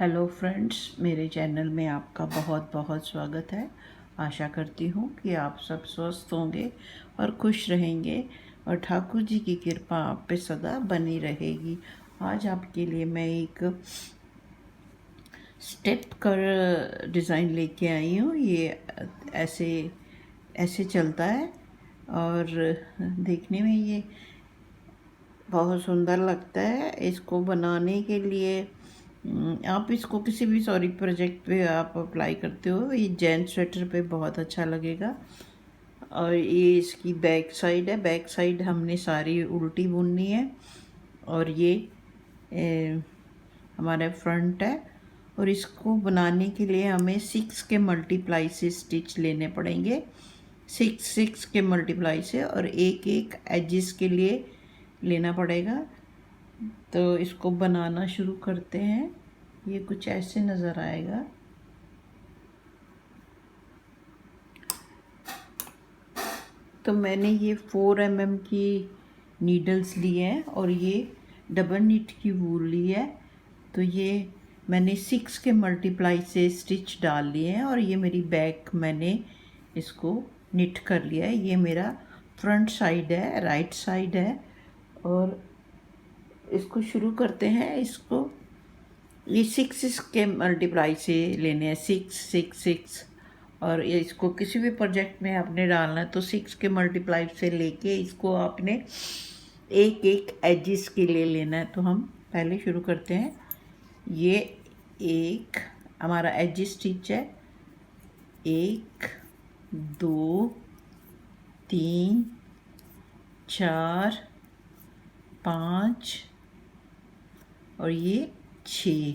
Hello friends, मेरे channel में आपका बहुत बहुत स्वागत है। आशा करती हूँ कि आप सब स्वस्थ होंगे और खुश रहेंगे और ठाकुर जी की कृपा आप पे सदा बनी रहेगी। आज आपके लिए मैं एक स्टेप कर डिज़ाइन लेके आई हूँ। ये ऐसे ऐसे चलता है और देखने में ये बहुत सुंदर लगता है। इसको बनाने के लिए आप इसको किसी भी प्रोजेक्ट पे आप अप्लाई करते हो, ये जैन स्वेटर पे बहुत अच्छा लगेगा। और ये इसकी बैक साइड है। बैक साइड हमने सारी उल्टी बुननी है और ये हमारा फ्रंट है। और इसको बनाने के लिए हमें 6 के मल्टीप्लाई से स्टिच लेने पड़ेंगे, 6 के मल्टीप्लाई से, और एक एक एजिस के लिए लेना पड़ेगा। तो इसको बनाना शुरू करते हैं। ये कुछ ऐसे नज़र आएगा। तो मैंने ये 4 mm की नीडल्स ली हैं और ये डबल नीट की वूल ली है। तो ये मैंने 6 के मल्टीप्लाई से स्टिच डाल लिए हैं और ये मेरी बैक मैंने इसको निट कर लिया है। ये मेरा फ्रंट साइड है, राइट साइड है। और इसको शुरू करते हैं। इसको ये 6 के मल्टीप्लाई से लेने हैं, 6 और ये इसको किसी भी प्रोजेक्ट में आपने डालना है तो 6 के मल्टीप्लाई से लेके इसको आपने एक एक एजिस के लिए लेना है। तो हम पहले शुरू करते हैं। ये एक हमारा एज स्टिच है, 1 2 3 4 5 और ये 6,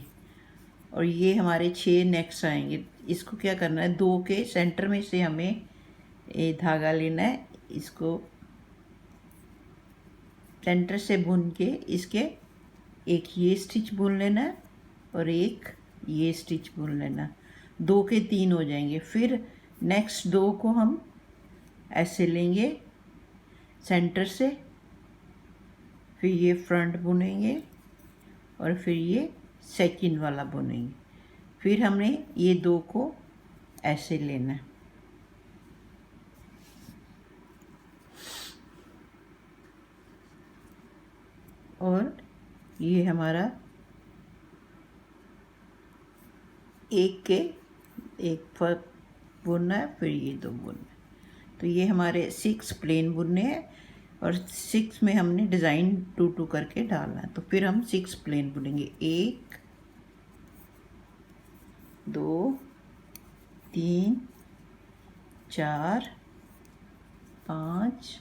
और ये हमारे 6 नेक्स्ट आएंगे। इसको क्या करना है, 2 के सेंटर में से हमें ये धागा लेना है। इसको सेंटर से बुन के इसके एक ये स्टिच बुन लेना है और एक ये स्टिच बुन लेना। 2 के 3 हो जाएंगे। फिर नेक्स्ट 2 को हम ऐसे लेंगे सेंटर से, फिर ये फ्रंट बुनेंगे और फिर ये सेकंड वाला बुनेंगे। फिर हमने ये 2 को ऐसे लेना है और ये हमारा एक के एक बुनना है, फिर ये 2 बुनना है। तो ये हमारे 6 प्लेन बुनने हैं और 6 में हमने डिज़ाइन 2 2 करके डालना है। तो फिर हम 6 प्लेन बुनेंगे, 1 2 3 4 5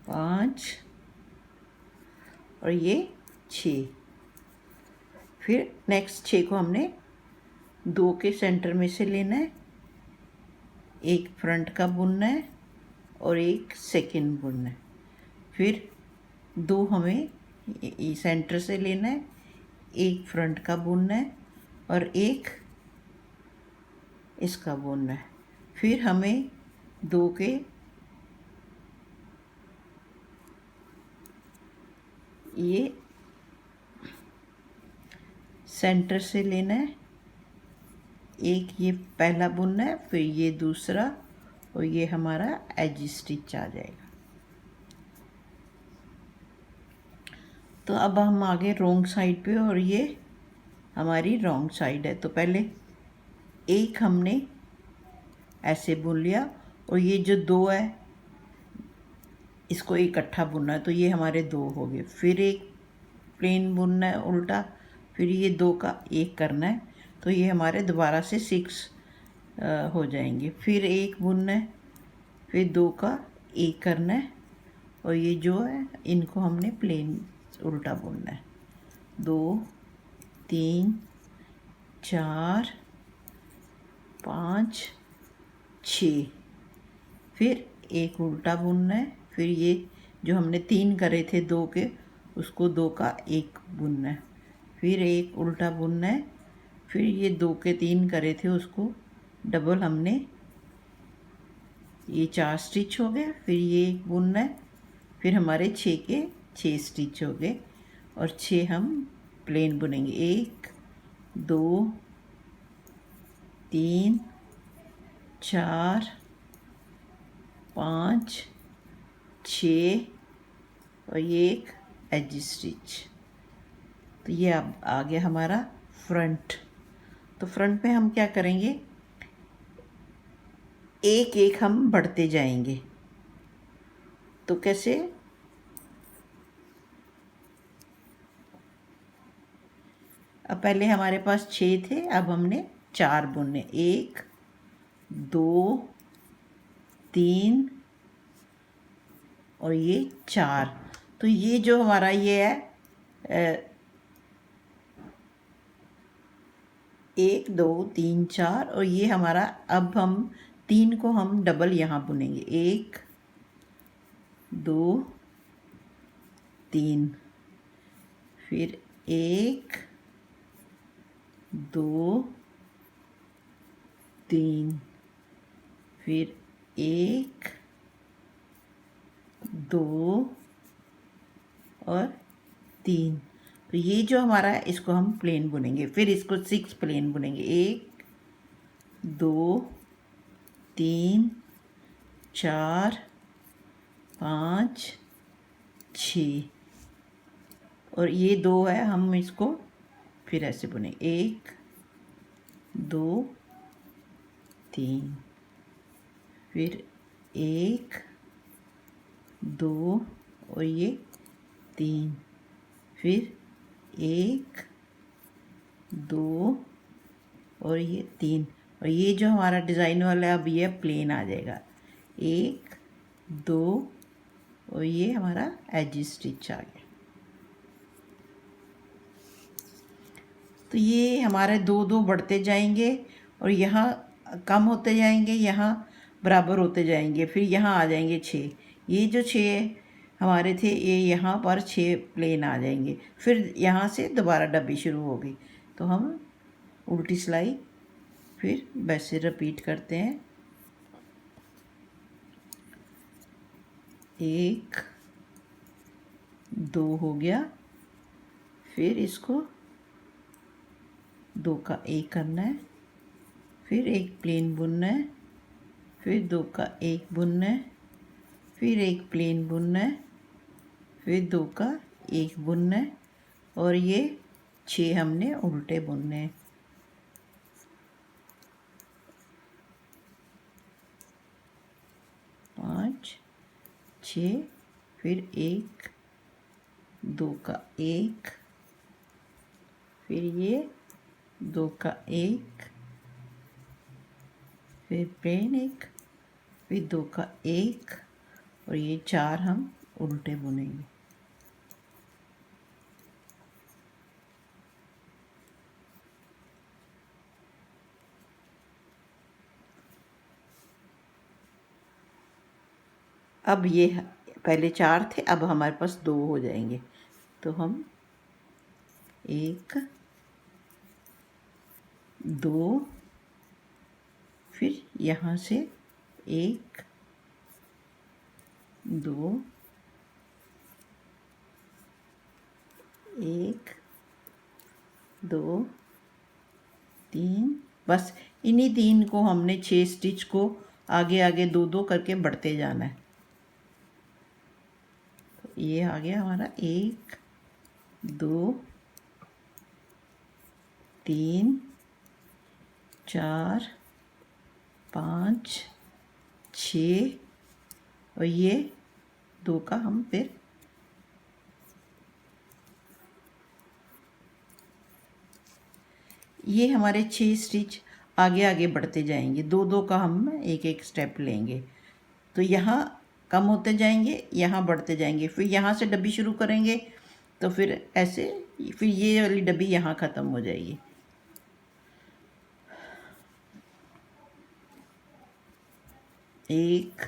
5 और ये 6। फिर नेक्स्ट 6 को हमने 2 के सेंटर में से लेना है, एक फ्रंट का बुनना है और एक सेकंड बुनना है। फिर 2 हमें सेंटर से लेना है, एक फ्रंट का बुनना है और एक इसका बुनना है। फिर हमें 2 के ये सेंटर से लेना है, एक ये पहला बुनना है, फिर ये दूसरा, और ये हमारा एज स्टिच आ जाएगा। तो अब हम आगे रॉन्ग साइड पे, और ये हमारी रॉन्ग साइड है। तो पहले एक हमने ऐसे बुन लिया और ये जो 2 है इसको इकट्ठा बुनना है। तो ये हमारे 2 हो गए। फिर एक प्लेन बुनना है उल्टा, फिर ये 2 का एक करना है। तो ये हमारे दोबारा से 6 हो जाएंगे। फिर एक बुनना है, फिर 2 का एक करना है और ये जो है इनको हमने प्लेन उल्टा बुनना है। 2 3 4 5 6, फिर एक उल्टा बुनना है। फिर ये जो हमने 3 करे थे 2 के, उसको 2 का एक बुनना है। फिर एक उल्टा बुनना है। फिर ये 2 के 3 करे थे उसको डबल हमने ये 4 स्टिच हो गए, फिर ये एक बुनना है, फिर हमारे 6 के 6 स्टिच हो गए और 6 हम प्लेन बुनेंगे। 1 2 3 4 5 6 और ये एक एज स्टिच। तो ये अब आ गया हमारा फ्रंट। तो फ्रंट में हम क्या करेंगे, एक एक हम बढ़ते जाएंगे। तो कैसे, अब पहले हमारे पास 6 थे, अब हमने 4 बुनने। 1 2 3 और ये 4। तो ये जो हमारा ये है 1 2 3 4 और ये हमारा, अब हम 3 को हम डबल यहाँ बुनेंगे। 1 2 3, फिर 1 2 3, फिर 1 2 और 3। तो ये जो हमारा है इसको हम प्लेन बुनेंगे, फिर इसको 6 प्लेन बुनेंगे। 1 2 3 4 5 6 और ये 2 है, हम इसको फिर ऐसे बुनेंगे। 1 2 3, फिर 1 2 और ये 3, फिर 1 2 और ये 3 और ये जो हमारा डिज़ाइन वाला है अब ये प्लेन आ जाएगा। 1 2 और ये हमारा एज स्टिच आ गया। तो ये हमारे 2 2 बढ़ते जाएंगे और यहाँ कम होते जाएंगे, यहाँ बराबर होते जाएंगे, फिर यहाँ आ जाएंगे 6। ये जो 6 हमारे थे ये यहाँ पर 6 प्लेन आ जाएंगे, फिर यहाँ से दोबारा डब्बी शुरू होगी। तो हम उल्टी सिलाई फिर वैसे रिपीट करते हैं। 1 2 हो गया, फिर इसको 2 का 1 करना है, फिर एक प्लेन बुनना है, फिर 2 का 1 बुनना है, फिर एक प्लेन बुनना है, फिर 2 का 1 बुनना है और ये 6 हमने उल्टे बुनने हैं। पाँच 6, फिर 1 2 का 1, फिर ये 2 का 1, फिर प्लेन 1, फिर 2 का 1 और ये 4 हम उल्टे बुनेंगे। अब ये पहले 4 थे, अब हमारे पास 2 हो जाएंगे। तो हम 1 2, फिर यहाँ से 1 2 1 2 3, बस इन्हीं 3 को हमने 6 स्टिच को आगे आगे 2 2 करके बढ़ते जाना है। तो ये आ गया हमारा 1 2 3 4 5 6 और ये 2 का हम फिर ये हमारे 6 स्टिच आगे आगे बढ़ते जाएंगे। 2 2 का हम एक एक स्टेप लेंगे। तो यहाँ कम होते जाएंगे, यहाँ बढ़ते जाएंगे, फिर यहाँ से डब्बी शुरू करेंगे तो फिर ऐसे, फिर ये वाली डब्बी यहाँ ख़त्म हो जाएगी। एक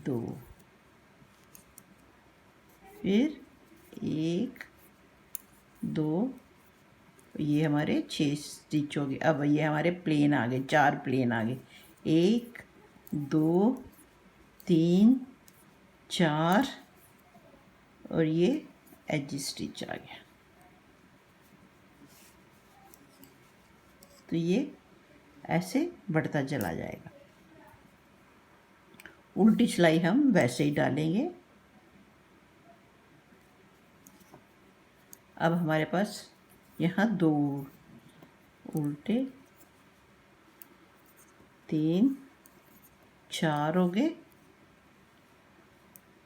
2, फिर 1 2, ये हमारे 6 स्टिच हो गए। अब ये हमारे प्लेन आ गए, 4 प्लेन आ गए। 1 2 3 4 और ये एज स्टिच आ गया। तो ये ऐसे बढ़ता चला जाएगा। उल्टी सिलाई हम वैसे ही डालेंगे। अब हमारे पास यहाँ 2 उल्टे 3 4 हो गए।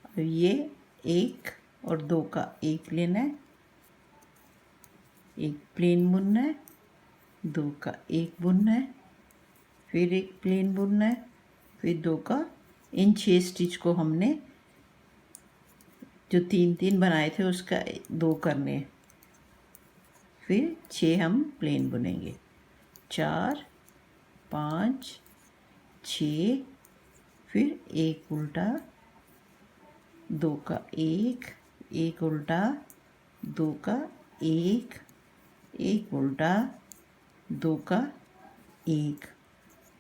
और ये 1 और 2 का 1 लेना है, एक प्लेन बुनना है, 2 का 1 बुनना है, फिर एक प्लेन बुनना है, फिर 2 का। इन 6 स्टिच को हमने जो 3 बनाए थे उसका 2 करने हैं, फिर 6 हम प्लेन बुनेंगे। 4 5 6, फिर 1 उल्टा, 2 का 1 उल्टा, 2 का 1 उल्टा, 2 का 1,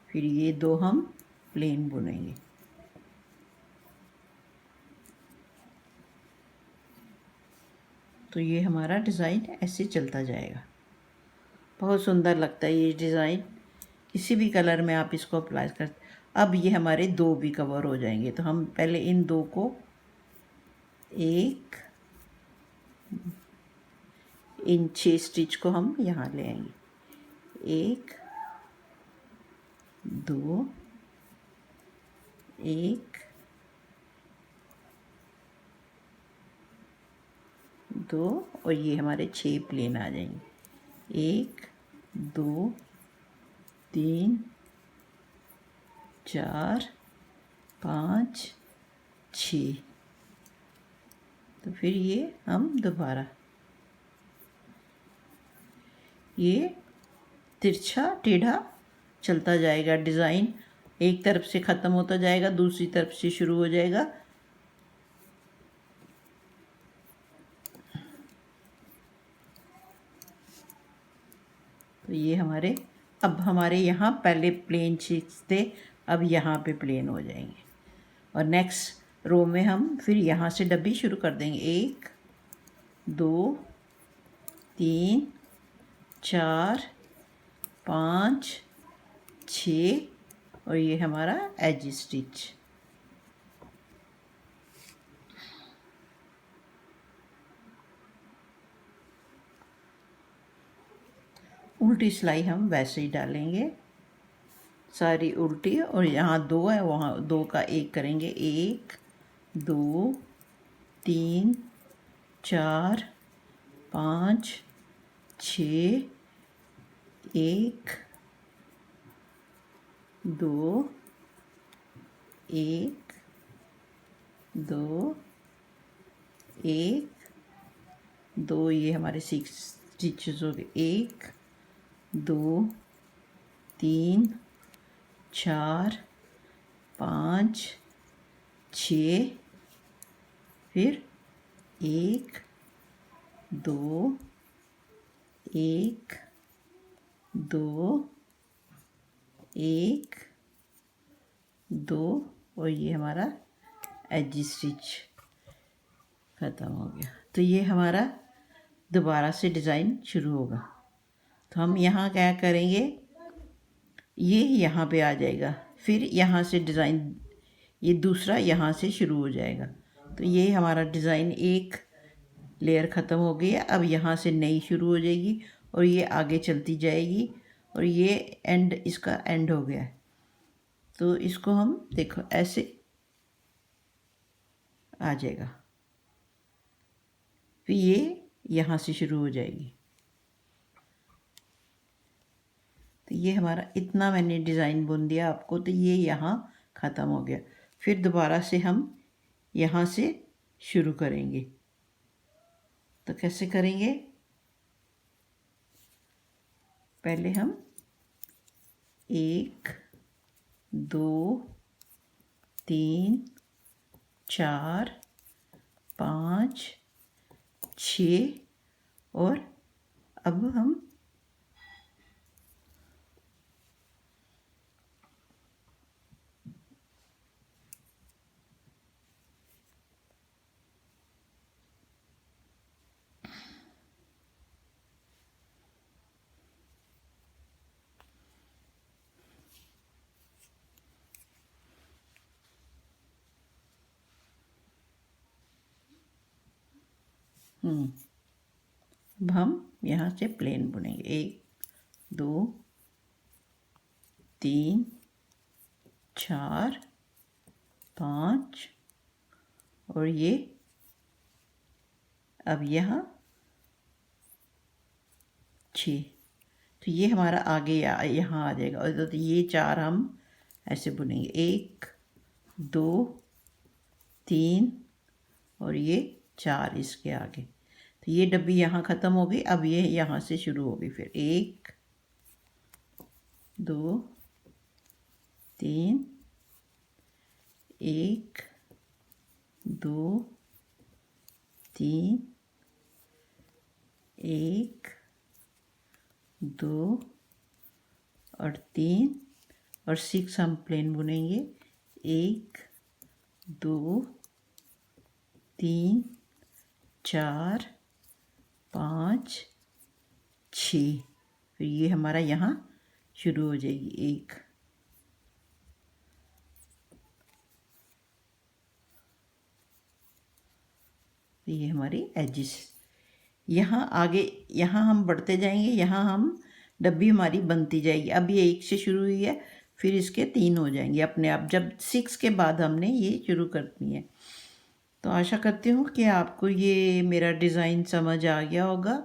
फिर ये 2 हम प्लेन बुनेंगे। तो ये हमारा डिज़ाइन ऐसे चलता जाएगा। बहुत सुंदर लगता है ये डिज़ाइन। किसी भी कलर में आप इसको अप्लाई कर। अब ये हमारे 2 भी कवर हो जाएंगे। तो हम पहले इन 2 को इन 6 स्टिच को हम यहाँ ले आएंगे। 1 2 1 2 और ये हमारे 6 प्लेन आ जाएंगे। 1 2 3 4 5 6। तो फिर ये हम दोबारा ये तिरछा टेढ़ा चलता जाएगा। डिज़ाइन एक तरफ से ख़त्म होता जाएगा, दूसरी तरफ से शुरू हो जाएगा। तो ये हमारे अब हमारे यहाँ पहले प्लेन शीट्स थे, अब यहाँ पे प्लेन हो जाएंगे। और नेक्स्ट रो में हम फिर यहाँ से डब्बी शुरू कर देंगे। 1 2 3 4 5 6 और ये हमारा एज स्टिच। उल्टी सिलाई हम वैसे ही डालेंगे, सारी उल्टी। और यहाँ 2 है, वहाँ 2 का 1 करेंगे। 1 2 3 4 5 6 1 2 1 2 1 2, ये हमारे 6 स्टिचेस हो गए। 1 2 3 4 5 6, फिर 1 2 1 2 1 2 और ये हमारा एज स्टिच ख़त्म हो गया। तो ये हमारा दोबारा से डिज़ाइन शुरू होगा। तो हम यहाँ क्या करेंगे, ये यहाँ पे आ जाएगा, फिर यहाँ से डिज़ाइन ये दूसरा यहाँ से शुरू हो जाएगा। तो ये हमारा डिज़ाइन एक लेयर ख़त्म हो गई है। अब यहाँ से नई शुरू हो जाएगी और ये आगे चलती जाएगी और ये एंड, इसका एंड हो गया है। तो इसको हम देखो ऐसे आ जाएगा, फिर ये यहाँ से शुरू हो जाएगी। तो ये हमारा इतना मैंने डिज़ाइन बुन दिया आपको। तो ये यहाँ ख़त्म हो गया। फिर दोबारा से हम यहाँ से शुरू करेंगे। तो कैसे करेंगे, पहले हम 1 2 3 4 5 6 और अब हम अब हम यहाँ से प्लेन बुनेंगे 1 2 3 4 5 और ये अब यहाँ 6। तो ये हमारा आगे यहाँ आ जाएगा और तो ये 4 हम ऐसे बुनेंगे 1 2 3 और ये 4 इसके आगे। तो ये डब्बी यहाँ ख़त्म हो गई। अब ये यहाँ से शुरू होगी फिर 1 2 3 1 2 3 1 2 और 3 और 6 हम प्लेन बुनेंगे 1 2 3 4 5 6। फिर ये हमारा यहाँ शुरू हो जाएगी 1 ये हमारी एजिस। यहाँ आगे यहाँ हम बढ़ते जाएंगे। यहाँ हम डब्बी हमारी बनती जाएगी। अब ये 1 से शुरू हुई है फिर इसके 3 हो जाएंगे अपने आप। जब 6 के बाद हमने ये शुरू करनी है। तो आशा करती हूँ कि आपको ये मेरा डिज़ाइन समझ आ गया होगा।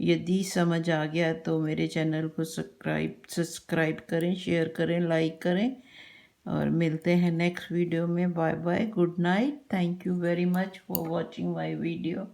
यदि समझ आ गया तो मेरे चैनल को सब्सक्राइब करें, शेयर करें, लाइक करें और मिलते हैं नेक्स्ट वीडियो में। Bye bye, good night, thank you very much for watching my video.